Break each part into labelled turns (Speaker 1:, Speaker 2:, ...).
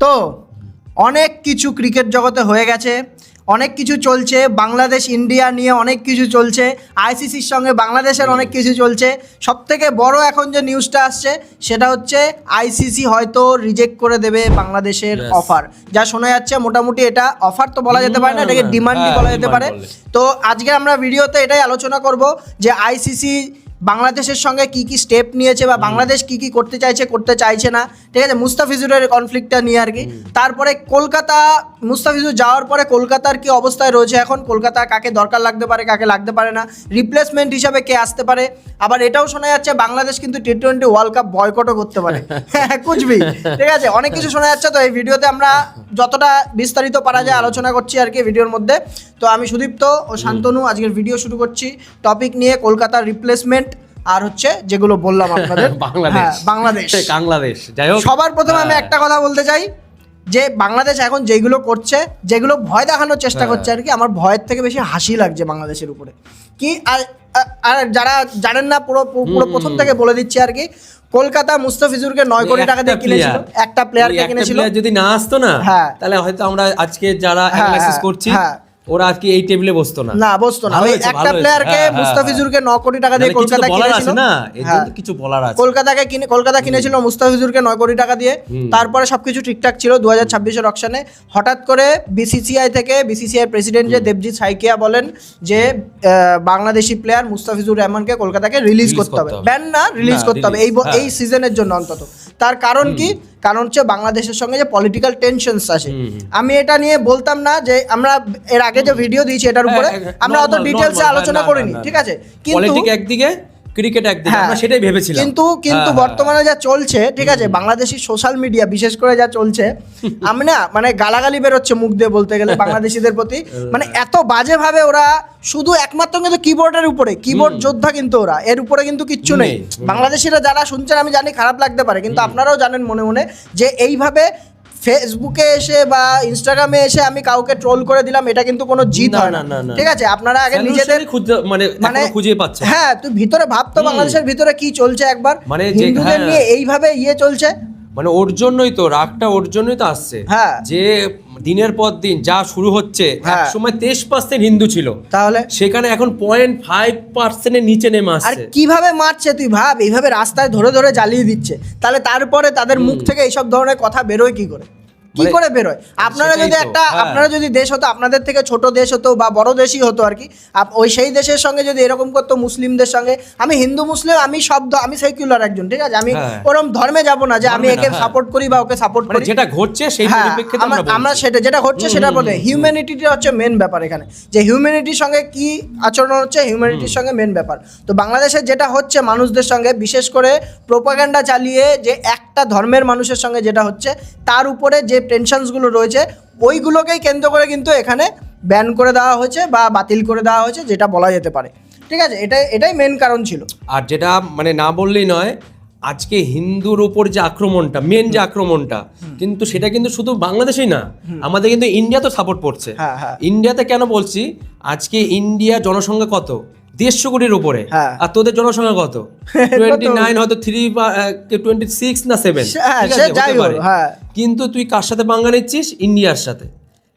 Speaker 1: তো অনেক কিছু ক্রিকেট জগতে হয়ে গেছে, অনেক কিছু চলছে, বাংলাদেশ ইন্ডিয়া নিয়ে অনেক কিছু চলছে, আইসিসির সঙ্গে বাংলাদেশের অনেক কিছু চলছে। সবথেকে বড় এখন যে নিউজটা আসছে সেটা হচ্ছে আইসিসি হয়তো রিজেক্ট করে দেবে বাংলাদেশের অফার, যা শোনা যাচ্ছে। মোটামুটি এটা অফার তো বলা যেতে পারে না, এটাকে ডিমান্ডই বলা যেতে পারে। তো আজকে আমরা ভিডিওতে এটাই আলোচনা করব যে আইসিসি বাংলাদেশের সঙ্গে কি কি স্টেপ নিয়েছে বা বাংলাদেশ কি কি করতে চাইছে করতে চাইছে না, ঠিক আছে, মুস্তাফিজুরের কনফ্লিক্টটা নিয়ে আর কি। তারপরে কলকাতা, মুস্তাফিজুর যাওয়ার পরে কলকাতার কি অবস্থায় রয়েছে এখন, কলকাতা কাকে দরকার লাগতে পারে কাকে লাগতে পারে না, রিপ্লেসমেন্ট হিসাবে কে আসতে পারে। আবার এটাও শোনা যাচ্ছে বাংলাদেশ কিন্তু টি-20 ওয়ার্ল্ড কাপ বয়কটও করতে পারে, কুচবি, ঠিক আছে, অনেক কিছু শোনা যাচ্ছে। তো এই ভিডিওতে আমরা যতটা বিস্তারিত পারা যায় আলোচনা করছি আর কি ভিডিওর মধ্যে। তো আমি সুদীপ্ত ও শান্তনু আজকের ভিডিও শুরু করছি টপিক নিয়ে কলকাতার রিপ্লেসমেন্ট আর হচ্ছে যেগুলো বললাম আপনাদের
Speaker 2: বাংলাদেশ। যাই হোক,
Speaker 1: সবার প্রথমে আমি একটা কথা বলতে চাই যে বাংলাদেশ এখন যেগুলো করছে, যেগুলো ভয় দেখানোর চেষ্টা করছে আর কি, আমার ভয়ের থেকে বেশি হাসি লাগছে বাংলাদেশের উপরে কি। আর যারা জানেন না পুরো প্রথম থেকে বলে দিচ্ছি আর কি, কলকাতা মুস্তাফিজুরকে 9 কোটি টাকা দিয়ে কিনেছিল, একটা প্লেয়ারকে কিনেছিল।
Speaker 2: যদি না আসতো না তাহলে হয়তো আমরা আজকে যারা অ্যানালাইসিস করছি ওরা আজকে এই টেবিলে বসতো না, বসতো না। ওই একটা প্লেয়ারকে মুস্তাফিজুরকে 9 কোটি টাকা দিয়ে কলকাতা কিনেছিল না, এজন্য কিছু বলার আছে। কলকাতা কিনেছিল মুস্তাফিজুরকে 9 কোটি টাকা দিয়ে। তারপরে সবকিছু ঠিকঠাক ছিল 2026 এর অকশনে। হঠাৎ করে বিসিসিআই প্রেসিডেন্ট যে দেবজিৎ সাইকিয়া বলেন যে বাংলাদেশি প্লেয়ার মুস্তাফিজুর রহমানকে কলকাতাকে রিলিজ করতে হবে, ব্যান না রিলিজ করতে হবে এই সিজনের জন্য অন্তত। তার কারণ কি? কারণ হচ্ছে বাংলাদেশের সঙ্গে যে পলিটিক্যাল টেনশনস আছে। আমি এটা নিয়ে বলতাম না যে আমরা এর আগে যে ভিডিও দিয়েছি এটার উপরে আমরা অত ডিটেইলসে আলোচনা করিনি, ঠিক আছে, কিন্তু পলিটিক্স একদিকে ক্রিকেট একদিকে, আমরা সেটাই ভেবেছিলাম।
Speaker 1: কিন্তু বর্তমানে যা চলছে, ঠিক আছে, বাংলাদেশি সোশ্যাল মিডিয়া বিশেষ করে যা চলছে, আমি না মানে গালাগালি বেরোচ্ছে মুখ দিয়ে বলতে গেলে বাংলাদেশিদের প্রতি। মানে এত বাজেভাবে ওরা শুধু একমাত্র কিন্তু কিবোর্ডের উপরে, কিবোর্ড যোদ্ধা কিন্তু ওরা, এর উপরে কিন্তু কিচ্ছু নেই। বাংলাদেশিরা যারা শুনছেন আমি জানি খারাপ লাগতে পারে, কিন্তু আপনারাও জানেন মনে মনে যে এইভাবে ফেসবুকে এসে বা ইনস্টাগ্রামে এসে আমি কাউকে ট্রোল করে দিলাম, এটা কিন্তু কোনো জিত হয় না, ঠিক আছে। আপনারা আগে নিজেদের
Speaker 2: মানে খুঁজে পাচ্ছেন।
Speaker 1: হ্যাঁ, তুই ভিতরে ভাবতো বাংলাদেশের ভিতরে কি চলছে একবার, মানে হিন্দুদের নিয়ে এইভাবে চলছে,
Speaker 2: মানে ওর জন্যই তো রাগটা, ওর জন্যই তো আসছে যে দিনের পর দিন যা শুরু হচ্ছে। এক সময় 23% হিন্দু ছিল, তাহলে সেখানে এখন 0.5% এর নিচে নেমে আসছে।
Speaker 1: আর কিভাবে মারছে তুই ভাব, এইভাবে রাস্তায় ধরে ধরে জ্বালিয়ে দিচ্ছে, তাহলে তারপরে তাদের মুখ থেকে এইসব ধরনের কথা বেরোয় কি করে, কি করে বেরোয়? আপনারা যদি দেশ হতো, আপনাদের থেকে ছোট দেশ হতো বা বড় দেশই হতো আর কি, ওই সেই দেশের সঙ্গে যদি এরকম করতো মুসলিমদের সঙ্গে, আমি হিন্দু মুসলিম আমি সেকুলার একজন, ঠিক আছে, আমি ওরকম ধর্মে যাব না যে আমি একে সাপোর্ট করি বা ওকে সাপোর্ট করি।
Speaker 2: যেটা ঘটছে সেই পরিপ্রেক্ষিতে
Speaker 1: আমরা যেটা ঘটছে সেটা বলে হিউম্যানিটিটা হচ্ছে মেন ব্যাপার এখানে, যে হিউম্যানিটির সঙ্গে কি আচরণ হচ্ছে, হিউম্যানিটির সঙ্গে মেন ব্যাপার। তো বাংলাদেশে যেটা হচ্ছে মানুষদের সঙ্গে, বিশেষ করে প্রোপাগান্ডা চালিয়ে যে একটা ধর্মের মানুষের সঙ্গে যেটা হচ্ছে, তার উপরে যে টেনশনসগুলো রয়েছে ওইগুলোকেই কেন্দ্র করে কিন্তু এখানে ব্যান করে দেওয়া হয়েছে বা বাতিল করে দেওয়া হয়েছে, যেটা বলা যেতে পারে, ঠিক আছে। এটাই মেন কারণ ছিল।
Speaker 2: আর যেটা মানে না বললেই নয়, আজকে হিন্দুর উপর যে আক্রমণটা, মেন যে আক্রমণটা, কিন্তু সেটা কিন্তু শুধু বাংলাদেশেই না, আমাদের কিন্তু ইন্ডিয়া তো সাপোর্ট করছে। ইন্ডিয়াতে কেন বলছি, আজকে ইন্ডিয়া জনসংখ্যা কত, 150 কোটির উপরে, আর তোদের জনসংখ্যা কত 29, হয়তো 3 বা 26 না 7, কিন্তু তুই কার সাথে পাঙ্গা নিচ্ছিস? ইন্ডিয়ার সাথে,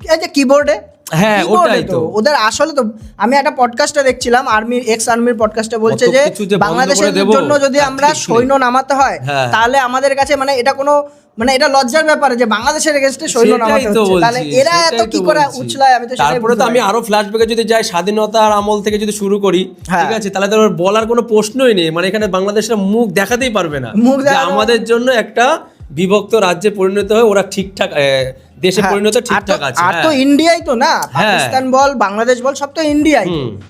Speaker 1: এই যে কিবোর্ডে। হ্যাঁ, ওটাই তো ওদের আসলে। তো আমি একটা পডকাস্টে দেখছিলাম, আর্মির পডকাস্টে বলছে যে বাংলাদেশের জন্য যদি আমরা সৈন্য নামাতে হয় তাহলে আমাদের কাছে মানে এটা কোনো এটা লজ্জার ব্যাপার যে বাংলাদেশের এগেইনস্টে সৈন্য নামাতে হচ্ছে, তাহলে এরা এত কি করে উছলায়। আমি তো
Speaker 2: তারপরে তো আমি আরো ফ্ল্যাশব্যাকে যদি যাই, স্বাধীনতার আমল থেকে যদি শুরু করি, ঠিক আছে, তাহলে তো বলার কোনো প্রশ্নই নেই। মানে এখানে বাংলাদেশের মুখ দেখাতেই পারবে না, আমাদের জন্য একটা বিভক্ত রাজ্যে পরিণত হয়ে ওরা ঠিকঠাক দেশে পরিণত ঠিকঠাক আছে।
Speaker 1: আর তো ইন্ডিয়াই তো না, পাকিস্তান বল বাংলাদেশ বল সব তো ইন্ডিয়াই,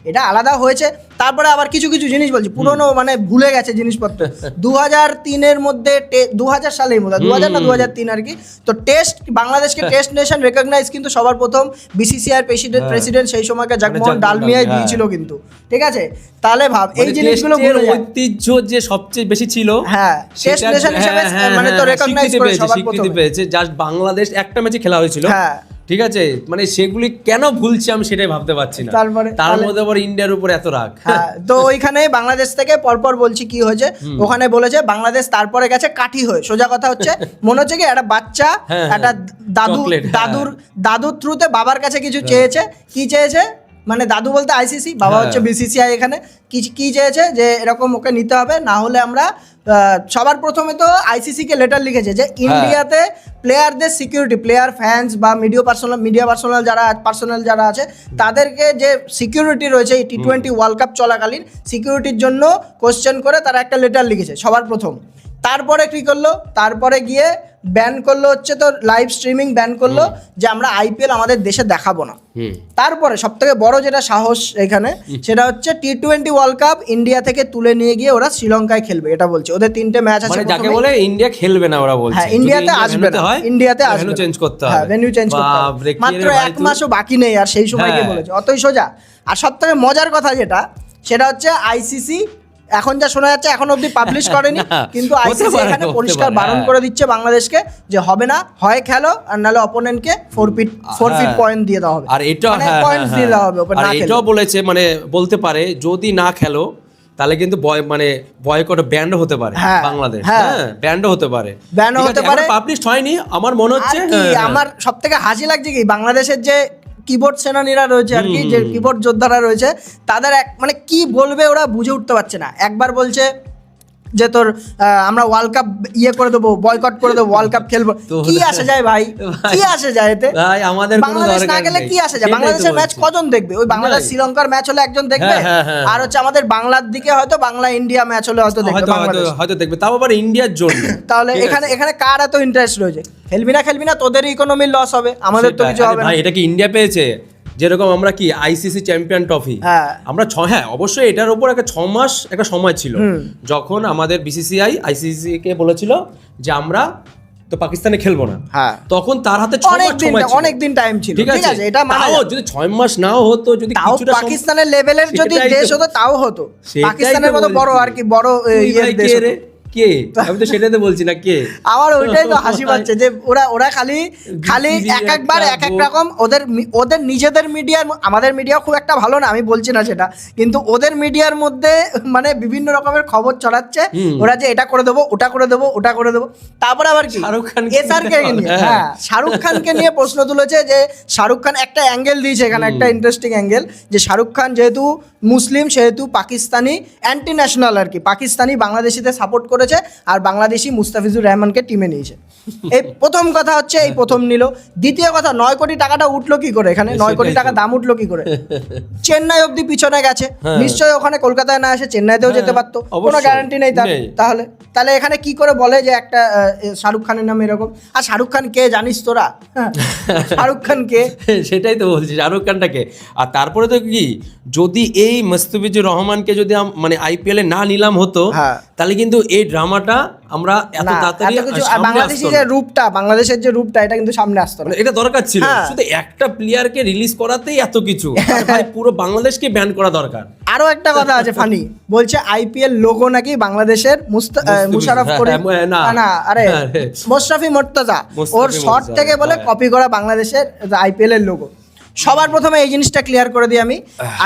Speaker 1: এটা আলাদা হয়েছে। তারপরে আবার কিছু কিছু জিনিস বলছি পুরনো, মানে ভুলে গেছে জিনিসপত্র। 2003-এর মধ্যে 2000 সালের মধ্যে 2000 না 2003 আর কি, তো টেস্ট বাংলাদেশকে টেস্ট নেশন রেকগনাইজ কিন্তু সবার প্রথম বিসিসিআই প্রেসিডেন্ট সেই সময়কে জগমোহন ডালমিয়াই দিয়েছিল কিন্তু, ঠিক আছে। তাহলে ভাব এই জিনিসগুলো
Speaker 2: ঐতিহ্য যে সবচেয়ে বেশি ছিল,
Speaker 1: টেস্ট নেশন হিসেবে মানে তো রেকগনাইজ করে সবার প্রথম
Speaker 2: পেয়েছে। জাস্ট বাংলাদেশ একটা ম্যাচে খেলা হয়েছিল, ঠিক আছে, মানে সেগুলি কেন ভুলছে আমি সেটাই ভাবতে পারছি না। তার মধ্যে আবার ইন্ডিয়ার উপর এত রাগ।
Speaker 1: তো ওইখানে বাংলাদেশ থেকে পরপর বলছি কি হয়েছে, ওখানে বলেছে বাংলাদেশ তারপরে গেছে কাঠি হয়ে। সোজা কথা হচ্ছে মনে হচ্ছে কি একটা বাচ্চা একটা দাদুর থ্রুতে বাবার কাছে কিছু চেয়েছে। কি চেয়েছে মানে দাদু বলতে আইসিসি, বাবা হচ্ছে বিসিসিআই। এখানে কি চেয়েছে যে এরকম ওকে নিতে হবে, না হলে আমরা সবার প্রথমে তো আইসিসি কে লেটার লিখেছে যে ইন্ডিয়াতে প্লেয়ারদের সিকিউরিটি, প্লেয়ার ফ্যান্স বা মিডিয়া পার্সোনাল যারা আছে তাদেরকে যে সিকিউরিটি রয়েছে এই T20 ওয়ার্ল্ড কাপ চলাকালীন সিকিউরিটির জন্য কোশ্চেন করে তারা একটা লেটার লিখেছে সবার প্রথম। তারপরে কি করলো, তারপরে গিয়ে ব্যান করলো হচ্ছে তো লাইভ স্ট্রিমিং ব্যান করলো যে আমরা আইপিএল আমাদের দেশে দেখাবো না। তারপরে সব থেকে বড় যেটা সাহস এখানে সেটা হচ্ছে T20 ওয়ার্ল্ড কাপ ইন্ডিয়া থেকে তুলে নিয়ে গিয়ে ওরা শ্রীলঙ্কায় খেলবে, এটা বলছে। ওদের 3টে ম্যাচ আছে,
Speaker 2: মানে যাকে বলে ইন্ডিয়া খেলবে না ওরা বলছে।
Speaker 1: হ্যাঁ, ইন্ডিয়াতে আসবে না, ইন্ডিয়াতে আসবে,
Speaker 2: ভেন্যু চেঞ্জ করতে হবে।
Speaker 1: হ্যাঁ, ভেন্যু চেঞ্জ করতে হবে, মাত্র 1 মাসও বাকি নেই আর সেই সময় গিয়ে বলেছে, অতই সোজা। আর সব থেকে মজার কথা যেটা সেটা হচ্ছে আইসিসি এখন যা শোনা যাচ্ছে এখন অবধি পাবলিশ করেনি, কিন্তু আইসিসি এখানে পরিষ্কার বারণ করে দিচ্ছে বাংলাদেশকে যে হবে না, হয় খেলো আর নাহলে অপোনেন্টকে ফোরফিট পয়েন্ট দিয়ে দেওয়া হবে।
Speaker 2: আর এটা
Speaker 1: পয়েন্ট দিয়ে দেওয়া হবে।
Speaker 2: আর এটাও বলেছে মানে বলতে পারে যদি না খেলো তাহলে কিন্তু মানে বয়কট ব্যান্ড হতে পারে বাংলাদেশ। হ্যাঁ, ব্যান্ড হতে পারে, পাবলিশ হয়নি আমার মনে হচ্ছে।
Speaker 1: আমার সবথেকে হাসি লাগছে কি বাংলাদেশের যে কিবোর্ড সেনানীরা রয়েছে আর কি, যে কিবোর্ড যোদ্ধারা রয়েছে তাদের মানে কি বলবে ওরা বুঝে উঠতে পারছে না। একবার বলছে যে তোর আমরা ওয়ার্ল্ড কাপ করে দেবো, বয়কট করে দেবো, ওয়ার্ল্ড কাপ খেলবো। কি আসে যায় ভাই, কি আসে যায় এতে? বাংলাদেশ না গেলে কি আসে যায়? বাংলাদেশের ম্যাচ কজন দেখবে? ওই বাংলাদেশ শ্রীলঙ্কার ম্যাচ হলে একজন দেখবে, আর হচ্ছে আমাদের বাংলার দিকে হয়তো বাংলা ইন্ডিয়া ম্যাচ হলে হয়তো
Speaker 2: দেখবে, তাও আবার ইন্ডিয়ার জন্য।
Speaker 1: তাহলে এখানে কার এত ইন্টারেস্ট রয়েছে? খেলবি না তোদের ইকোনমির লস হবে, আমাদের তো কিছু হবে না।
Speaker 2: এটা কি ইন্ডিয়া পেয়েছে? যেরকম আমরা কি আইসিসি চ্যাম্পিয়ন ট্রফি আমরা অবশ্যই এটার উপর একটা 6 মাস একটা সময় ছিল যখন আমাদের বিসিসিআই আইসিসি কে বলেছিল যে আমরা তো পাকিস্তানে খেলবো না, তখন তার হাতে 6 মাস সময় ছিল,
Speaker 1: অনেক দিন টাইম ছিল।
Speaker 2: ঠিক আছে, এটা যদি 6 মাস নাও হতো, যদি কিছুটা
Speaker 1: পাকিস্তানের লেভেলের যদি দেশ হতো তাও হতো, পাকিস্তানের মতো বড় আর কি বড় দেশ
Speaker 2: কে, আমি তো সেটাই তো বলছি না কে।
Speaker 1: আমার ওইটাই তো হাসি পাচ্ছে যে ওরা খালি একবার এক এক রকম ওদের নিজেদের মিডিয়ার, আমাদের মিডিয়া খুব একটা ভালো না আমি বলছি না সেটা, কিন্তু ওদের মিডিয়ার মধ্যে মানে বিভিন্ন রকমের খবর ছড়াচ্ছে ওরা যে এটা করে দেবো, ওটা করে দেবো, ওটা করে দেবো। তারপরে আবার কি শাহরুখ খানকে নিয়ে প্রশ্ন তুলেছে যে শাহরুখ খান একটা অ্যাঙ্গেল দিয়েছে এখানে, একটা ইন্টারেস্টিং অ্যাঙ্গেল, যে শাহরুখ খান যেহেতু মুসলিম সেহেতু পাকিস্তানি অ্যান্টি ন্যাশনাল আর কি, পাকিস্তানি বাংলাদেশিদের সাপোর্ট করেছে আর বাংলাদেশি মুস্তাফিজুর রহমানকে টিমে নিয়েছে। এই প্রথম কথা হচ্ছে, এই প্রথম নিল। দ্বিতীয় কথা, 9 কোটি টাকাটা উঠলো কি করে এখানে? 9 কোটি টাকা দাম উঠলো কি করে? চেন্নাই অবধি পিছনে গেছে, নিশ্চয়ই ওখানে কলকাতায় না এসে চেন্নাইতেও যেতে পারতো, কোনো গ্যারান্টি নেই তার। তাহলে এখানে কি করে বলে যে একটা শাহরুখ খানের নামে এরকম? আর শাহরুখ খান কে জানিস তোরা? শাহরুখ খান কে?
Speaker 2: সেটাই তো বলছি, শাহরুখ খানটাকে। আর তারপরে তো কি, যদি এই মুস্তাফিজুর রহমানকে যদি মানে আইপিএল এ না নিলাম হতো তাহলে কিন্তু এই ড্রামাটা আমরা এত তাড়াতাড়ি
Speaker 1: বাংলাদেশের যে রূপটা এটা কিন্তু সামনে আসতো না।
Speaker 2: এটা দরকার ছিল, শুধু একটা প্লেয়ারকে রিলিজ করাতেই এত কিছু, পুরো বাংলাদেশকে ব্যান করা দরকার।
Speaker 1: আরো একটা কথা আছে ফানি, বলছে আইপিএল লোগো নাকি বাংলাদেশের মুশারফ করিম না আরে মোশরাফি মুর্তজা ওর শট থেকে বলে কপি করা বাংলাদেশের আইপিএল এর লোগো। সবার প্রথমে এই জিনিসটা ক্লিয়ার করে দিই আমি,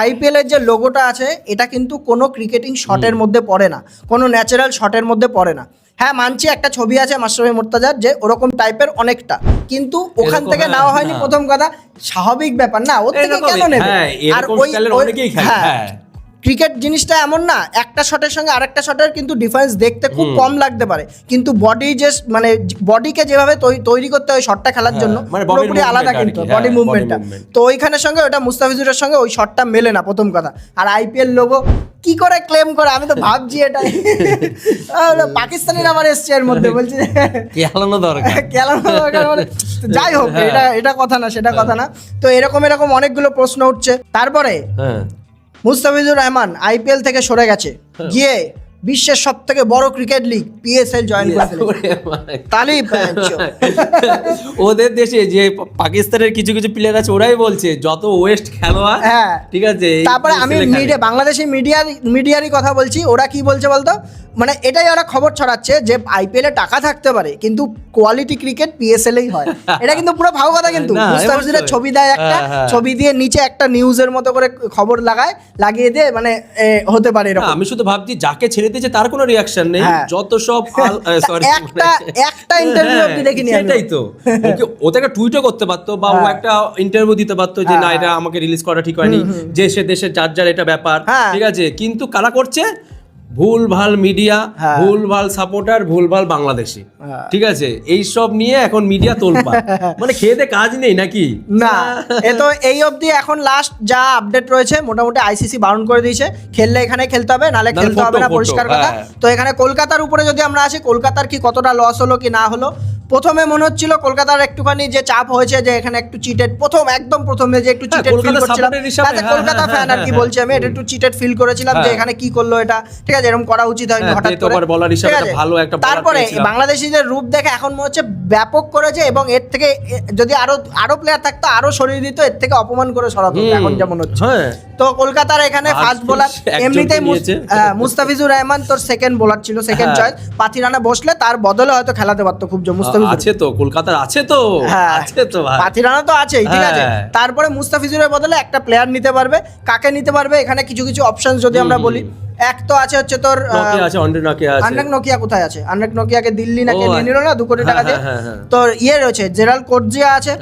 Speaker 1: আইপিএল এর যে লোগোটা আছে এটা কিন্তু কোনো ক্রিকেটিং শটের মধ্যে পড়ে না, কোনো ন্যাচারাল শটের মধ্যে পড়ে না। হ্যাঁ মানছি একটা ছবি আছে মাশরাফি মুর্তজার যে ওরকম টাইপের অনেকটা, কিন্তু ওখান থেকে নেওয়া হয়নি। প্রথম কথা স্বাভাবিক ব্যাপার না, ওর থেকে কেন নেবে? আর ক্রিকেট জিনিসটা এমন না, একটা শটের সঙ্গে আরেকটা শটের কিন্তু ডিফারেন্স দেখতে খুব কম লাগতে পারে, কিন্তু বডি যে মানে বডিকে যেভাবে তৈরি করতে হয় শটটা খেলার জন্য পুরোপুরি আলাদা, কিন্তু বডি মুভমেন্টটা তো ওইখানের সঙ্গে ওটা মুস্তাফিজুরের সঙ্গে ওই শটটা মেলে না প্রথম কথা। আর আইপিএল লোগো কি করে ক্লেম করে, আমি তো ভাবছি এটা পাকিস্তানির আবার এসছে এর মধ্যে, বলছে
Speaker 2: খেলানো দরকার
Speaker 1: মানে যাই হোক, এটা কথা না সেটা কথা না। তো এরকম অনেকগুলো প্রশ্ন উঠছে। তারপরে মুস্তাফিজুর রহমান আইপিএল থেকে সরে গেছে, গিয়ে বিশ্বের সব থেকে বড় ক্রিকেট লিগ পিএসএল জয়েন করে তালিম।
Speaker 2: ওদের দেশে যে পাকিস্তানের কিছু প্লেয়ার আছে ওরাই বলছে যত ওয়েস্ট খেলোয়াড়, ঠিক আছে।
Speaker 1: তারপরে আমি বাংলাদেশি মিডিয়ারই কথা বলছি, ওরা কি বলছে বলতো, মানে এটাই ওরা খবর ছড়াচ্ছে যে আইপিএলে টাকা থাকতে পারে কিন্তু কোয়ালিটি ক্রিকেট পিএসএলেই হয়। এটা কিন্তু পুরো ভাও কথা, কিন্তু মুস্তাফিজুরের ছবি দেয় একটা, ছবি দিয়ে নিচে একটা নিউজের মতো করে খবর লাগিয়ে দিয়ে মানে হতে পারে এরকম।
Speaker 2: আমি শুধু ভাবছি যাকে ছেড়ে দিয়েছে তার কোনো রিয়াকশন নেই, যত সব
Speaker 1: একটা ইন্টারভিউ আপনি দেখিনি।
Speaker 2: সেটাই তো, ও তো একটা টুইটও করতে পারতো বা ও একটা ইন্টারভিউ দিতে পারতো যে না এটা আমাকে রিলিজ করা ঠিক হয়নি, যে সে দেশের যার এটা ব্যাপার, ঠিক আছে। কিন্তু কারা করছে? ভুল ভাল মিডিয়া, ভুল ভাল সাপোর্টার, ভুল ভাল বাংলাদেশি, ঠিক আছে। এই সব নিয়ে এখন মিডিয়া তোলপা, মানে খেয়ে দে কাজ নেই নাকি?
Speaker 1: না, এ তো এই অবধি এখন লাস্ট যা আপডেট রয়েছে মোটামুটি আইসিসি বারণ করে দিয়েছে, খেললে এখানে খেলতে হবে, নালে খেলতে হবে না, পরিষ্কার কথা। তো এখানে কলকাতার উপরে যদি আমরা আসি, কলকাতার কি কতটা লস হলো কি না হলো। প্রথমে মনে হচ্ছিল কলকাতার একটুখানি যে চাপ হয়েছে যে এখানে একটু চিটেড, একদম প্রথমে যে একটু চিটেড ফিল করছিলাম, কলকাতা ফ্যান আর কি বলছি আমি, এটা একটু চিটেড ফিল করেছিলাম যে এখানে কি করলো এটা, ঠিক আছে, এরকম করা উচিত হয়নি হঠাৎ করে। তারপরে বাংলাদেশিদের রূপ দেখে এখন মনে হচ্ছে ব্যাপক করেছে, এবং এর থেকে যদি আরো প্লেয়ার থাকতো আরো সরিয়ে দিত, এর থেকে অপমান করে সরাতো এখন যেমন হচ্ছে। তো কলকাতার এখানে ফার্স্ট বোলার এমনিতেই মুস্তাফিজুর রহমান তোর সেকেন্ড বোলার ছিল, সেকেন্ড চয়েস। পাথিরানা বসলে তার বদলে হয়তো খেলাতে পারতো খুব জোর।
Speaker 2: আছে তো কলকাতার, আছে তো ভাই,
Speaker 1: পাথিরানা তো আছেই, ঠিক আছে। তারপরে মুস্তাফিজুরের বদলে একটা প্লেয়ার নিতে পারবে, কাকে নিতে পারবে? এখানে কিছু কিছু অপশন যদি আমরা বলি, এক তো আছে হচ্ছে তোর আন্ড্রেক নোকিয়া। কোথায় আছে আন্ড্রেক নোকিয়াকে? দিল্লি নাকি নিয়ে নিল না 2 কোটি টাকা দিয়ে। তোর রয়েছে জেরাল কোটজিয়া আছে,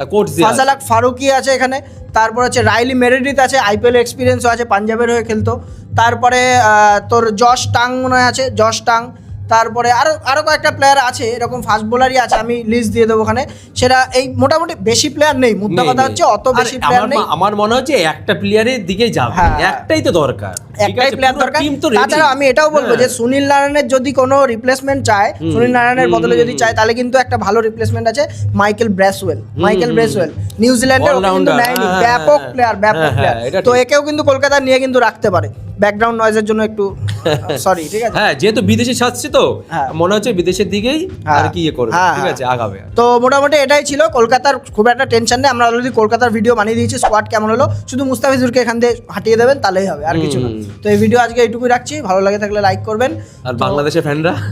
Speaker 1: ফাজালাক ফারুকি আছে এখানে, তারপর হচ্ছে রাইলি মেরেডিথ আছে, আইপিএল এক্সপিরিয়েন্সও আছে, পাঞ্জাবের হয়ে খেলতো। তারপরে তোর জশ টাং মনে হয় আছে, জশ টাং। তারপরে আরো কয়েকটা প্লেয়ার আছে, এরকম ফাস্ট বোলারই আছে, আমি লিস্ট দিয়ে দেবো ওখানে। সেটা এই মোটামুটি বেশি প্লেয়ার নেই, মুদ্রা কথা হচ্ছে অত বেশি প্লেয়ার নেই।
Speaker 2: আমার মনে হচ্ছে একটা প্লেয়ারের দিকেই যাবে, একটাই তো দরকার,
Speaker 1: একটাই প্লেয়ার দরকার। তাছাড়া আমি এটাও বলবো যে সুনীল নারায়ণের যদি কোনো রিপ্লেসমেন্ট চায়, সুনীল নারায়ণের বদলে যদি চায়, তাহলে কিন্তু একটা ভালো রিপ্লেসমেন্ট আছে, মাইকেল ব্রেসওয়েল। নিউজিল্যান্ডের কিন্তু নেয়নি, ব্যাপক প্লেয়ার। তো একেও কিন্তু কলকাতা নিয়ে কিন্তু রাখতে পারে, ব্যাকগ্রাউন্ড নয়েজের জন্য একটু সরি, ঠিক আছে।
Speaker 2: হ্যাঁ, যেহেতু বিদেশে ছাড়ছে তো মনে হচ্ছে বিদেশের দিকেই আর কি করবে, ঠিক আছে, আগাবে।
Speaker 1: তো মোটামুটি এটাই ছিল। কলকাতার খুব একটা টেনশন নেই, আমরা অলরেডি কলকাতার ভিডিও বানিয়ে দিয়েছি, স্কোয়াড কেমন হলো, শুধু মুস্তাফিজুরকে এখান দিয়ে হাঁটিয়ে দেবেন তাহলেই হবে, আর কিছু না। তো এই ভিডিও আজকে এইটুকুই রাখছি, ভালো লাগে থাকলে লাইক করবেন,
Speaker 2: আর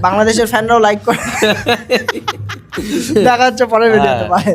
Speaker 2: বাংলাদেশের ফ্যানরাও
Speaker 1: লাইক করবেন। দেখা হচ্ছে পরের ভিডিওতে, বাই।